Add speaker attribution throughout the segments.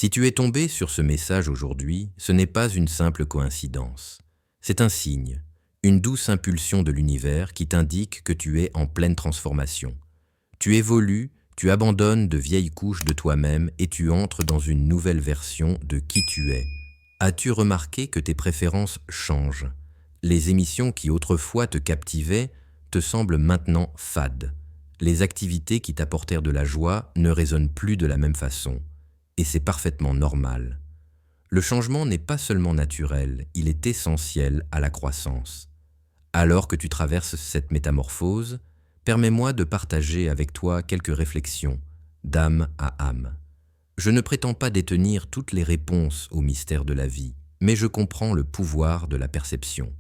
Speaker 1: Si tu es tombé sur ce message aujourd'hui, ce n'est pas une simple coïncidence. C'est un signe, une douce impulsion de l'univers qui t'indique que tu es en pleine transformation. Tu évolues, tu abandonnes de vieilles couches de toi-même et tu entres dans une nouvelle version de qui tu es. As-tu remarqué que tes préférences changent? Les émissions qui autrefois te captivaient te semblent maintenant fades. Les activités qui t'apportèrent de la joie ne résonnent plus de la même façon. Et c'est parfaitement normal. Le changement n'est pas seulement naturel, il est essentiel à la croissance. Alors que tu traverses cette métamorphose, permets-moi de partager avec toi quelques réflexions, d'âme à âme. Je ne prétends pas détenir toutes les réponses aux mystères de la vie, mais je comprends le pouvoir de la perception.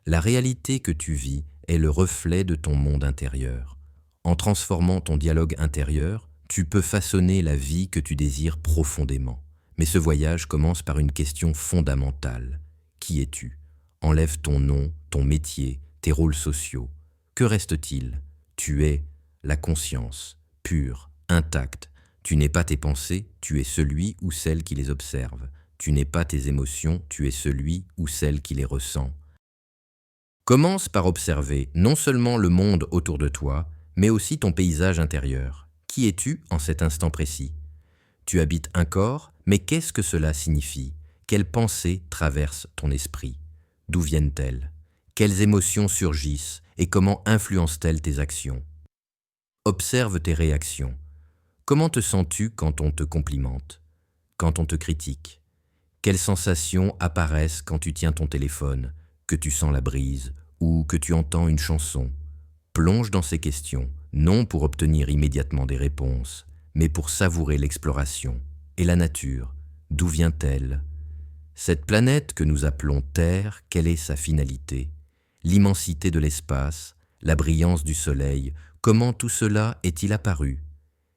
Speaker 1: La réalité que tu vis est le reflet de ton monde intérieur. En transformant ton dialogue intérieur, tu peux façonner la vie que tu désires profondément. Mais ce voyage commence par une question fondamentale. Qui es-tu? Enlève ton nom, ton métier, tes rôles sociaux. Que reste-t-il? Tu es la conscience, pure, intacte. Tu n'es pas tes pensées, tu es celui ou celle qui les observe. Tu n'es pas tes émotions, tu es celui ou celle qui les ressent. Commence par observer non seulement le monde autour de toi, mais aussi ton paysage intérieur. Qui es-tu en cet instant précis? Tu habites un corps, mais qu'est-ce que cela signifie? Quelles pensées traversent ton esprit? D'où viennent-elles? Quelles émotions surgissent et comment influencent-elles tes actions? Observe tes réactions. Comment te sens-tu quand on te complimente? Quand on te critique? Quelles sensations apparaissent quand tu tiens ton téléphone, que tu sens la brise ou que tu entends une chanson? Plonge dans ces questions, non pour obtenir immédiatement des réponses, mais pour savourer l'exploration. Et la nature, d'où vient-elle? Cette planète que nous appelons Terre, quelle est sa finalité? L'immensité de l'espace, la brillance du soleil, comment tout cela est-il apparu?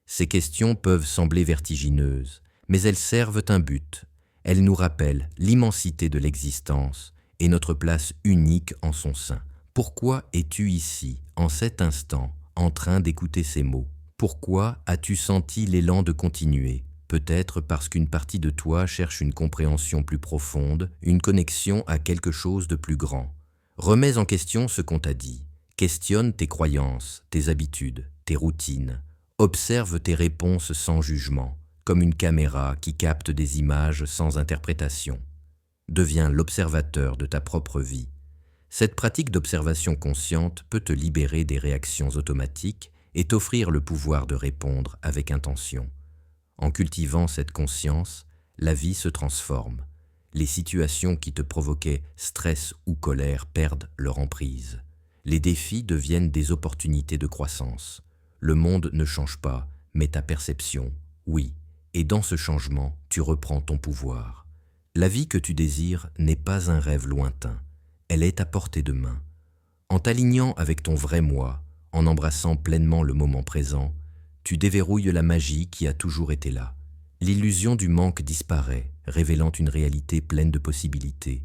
Speaker 1: Ces questions peuvent sembler vertigineuses, mais elles servent un but. Elles nous rappellent l'immensité de l'existence et notre place unique en son sein. Pourquoi es-tu ici, en cet instant, en train d'écouter ces mots? Pourquoi as-tu senti l'élan de continuer? Peut-être parce qu'une partie de toi cherche une compréhension plus profonde, une connexion à quelque chose de plus grand. Remets en question ce qu'on t'a dit. Questionne tes croyances, tes habitudes, tes routines. Observe tes réponses sans jugement, comme une caméra qui capte des images sans interprétation. Deviens l'observateur de ta propre vie. Cette pratique d'observation consciente peut te libérer des réactions automatiques et t'offrir le pouvoir de répondre avec intention. En cultivant cette conscience, la vie se transforme. Les situations qui te provoquaient stress ou colère perdent leur emprise. Les défis deviennent des opportunités de croissance. Le monde ne change pas, mais ta perception, oui. Et dans ce changement, tu reprends ton pouvoir. La vie que tu désires n'est pas un rêve lointain. Elle est à portée de main. En t'alignant avec ton vrai moi, en embrassant pleinement le moment présent, tu déverrouilles la magie qui a toujours été là. L'illusion du manque disparaît, révélant une réalité pleine de possibilités.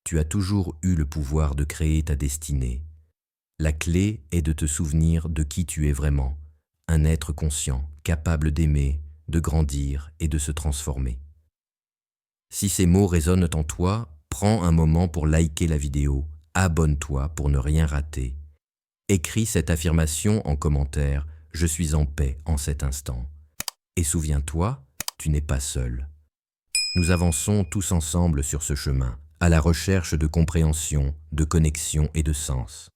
Speaker 1: Tu as toujours eu le pouvoir de créer ta destinée. La clé est de te souvenir de qui tu es vraiment, un être conscient, capable d'aimer, de grandir et de se transformer. Si ces mots résonnent en toi, prends un moment pour liker la vidéo, abonne-toi pour ne rien rater. Écris cette affirmation en commentaire, je suis en paix en cet instant. Et souviens-toi, tu n'es pas seul. Nous avançons tous ensemble sur ce chemin, à la recherche de compréhension, de connexion et de sens.